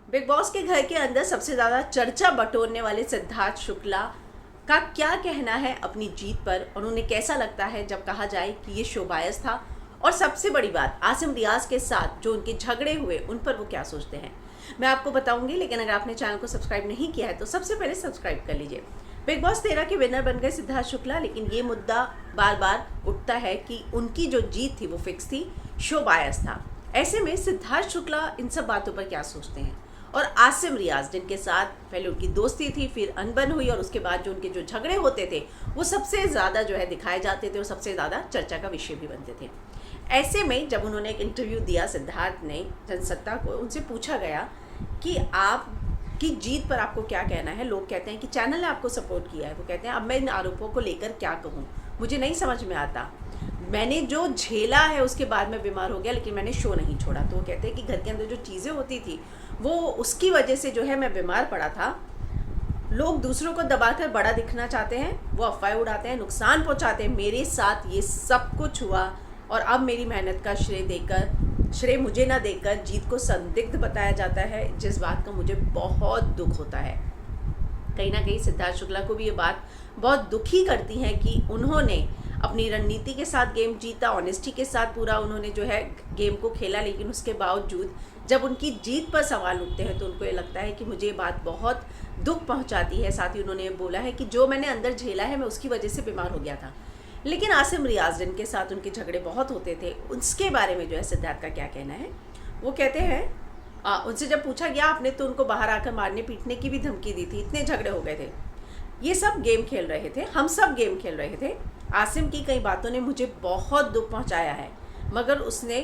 Big boss के घर के अंदर सबसे ज़्यादा चर्चा बटोरने वाले सिद्धार्थ शुक्ला का क्या कहना है अपनी जीत पर और उन्हें कैसा लगता है जब कहा जाए कि ये शो बायस था। और सबसे बड़ी बात, आसिम रियाज के साथ जो उनके झगड़े हुए उन पर वो क्या सोचते हैं, मैं आपको बताऊंगी। लेकिन अगर आपने चैनल को सब्सक्राइब नहीं किया है तो सबसे पहले सब्सक्राइब कर लीजिए। बिग बॉस 13 के विनर बन गए सिद्धार्थ शुक्ला, लेकिन ये मुद्दा बार बार उठता है कि उनकी जो जीत थी वो फिक्स थी, शो बायस था। ऐसे में सिद्धार्थ शुक्ला इन सब बातों पर क्या सोचते हैं, और आसिम रियाज जिनके साथ पहले उनकी दोस्ती थी, फिर अनबन हुई और उसके बाद जो उनके जो झगड़े होते थे वो सबसे ज़्यादा जो है दिखाए जाते थे और सबसे ज़्यादा चर्चा का विषय भी बनते थे। ऐसे में जब उन्होंने एक इंटरव्यू दिया, सिद्धार्थ ने जनसत्ता को, उनसे पूछा गया कि आप की जीत पर आपको क्या कहना है। लोग कहते हैं कि चैनल ने आपको सपोर्ट किया है, वो कहते हैं अब मैं इन आरोपों को लेकर क्या कहूँ, मुझे नहीं समझ में आता, मैंने जो झेला है उसके बाद मैं बीमार हो गया लेकिन मैंने शो नहीं छोड़ा। तो वो कहते हैं कि घर के अंदर जो चीज़ें होती थी वो उसकी वजह से जो है मैं बीमार पड़ा था। लोग दूसरों को दबाकर बड़ा दिखना चाहते हैं, वो अफवाहें उड़ाते हैं, नुकसान पहुंचाते हैं। मेरे साथ ये सब कुछ हुआ और अब मेरी मेहनत का श्रेय मुझे ना देकर जीत को संदिग्ध बताया जाता है, जिस बात का मुझे बहुत दुख होता है। कहीं ना कहीं सिद्धार्थ शुक्ला को भी ये बात बहुत दुखी करती है कि उन्होंने अपनी रणनीति के साथ गेम जीता, ऑनेस्टी के साथ पूरा उन्होंने जो है गेम को खेला, लेकिन उसके बावजूद जब उनकी जीत पर सवाल उठते हैं तो उनको ये लगता है कि मुझे ये बात बहुत दुख पहुंचाती है। साथ ही उन्होंने ये बोला है कि जो मैंने अंदर झेला है मैं उसकी वजह से बीमार हो गया था। लेकिन आसिम रियाज जिनके साथ उनके झगड़े बहुत होते थे, उसके बारे में जो है सिद्धार्थ का क्या कहना है। वो कहते हैं, उनसे जब पूछा गया आपने तो उनको बाहर आकर मारने पीटने की भी धमकी दी थी, इतने झगड़े हो गए थे, ये सब गेम खेल रहे थे, हम सब गेम खेल रहे थे। आसिम की कई बातों ने मुझे बहुत दुख पहुंचाया है, मगर उसने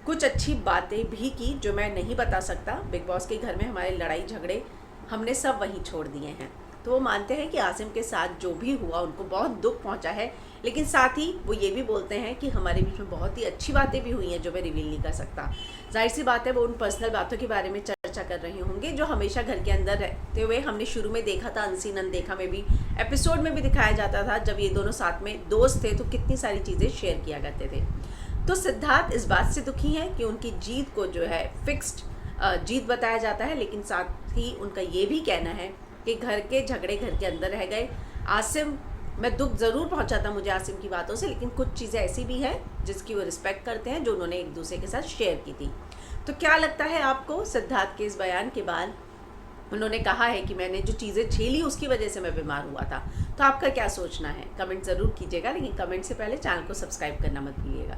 कुछ अच्छी बातें भी की जो मैं नहीं बता सकता। बिग बॉस के घर में हमारे लड़ाई झगड़े हमने सब वहीं छोड़ दिए हैं। तो वो मानते हैं कि आसिम के साथ जो भी हुआ उनको बहुत दुख पहुंचा है, लेकिन साथ ही वो ये भी बोलते हैं कि हमारे बीच में बहुत ही अच्छी बातें भी हुई हैं जो मैं रिवील नहीं कर सकता। जाहिर सी बात है वो उन पर्सनल बातों के बारे में चर्चा कर रहे होंगे जो हमेशा घर के अंदर रहते हुए हमने शुरू में देखा था। अनसीन अनदेखा में भी एपिसोड में भी दिखाया जाता था, जब ये दोनों साथ में दोस्त थे तो कितनी सारी चीज़ें शेयर किया करते थे। तो सिद्धार्थ इस बात से दुखी हैं कि उनकी जीत को जो है फिक्स्ड जीत बताया जाता है, लेकिन साथ ही उनका ये भी कहना है कि घर के झगड़े घर के अंदर रह गए। आसिम, मैं दुख ज़रूर पहुंचा था मुझे आसिम की बातों से, लेकिन कुछ चीज़ें ऐसी भी हैं जिसकी वो रिस्पेक्ट करते हैं, जो उन्होंने एक दूसरे के साथ शेयर की थी। तो क्या लगता है आपको सिद्धार्थ के इस बयान के बाद? उन्होंने कहा है कि मैंने जो चीज़ें झेली उसकी वजह से मैं बीमार हुआ था। तो आपका क्या सोचना है, कमेंट ज़रूर कीजिएगा, लेकिन कमेंट से पहले चैनल को सब्सक्राइब करना मत भूलिएगा।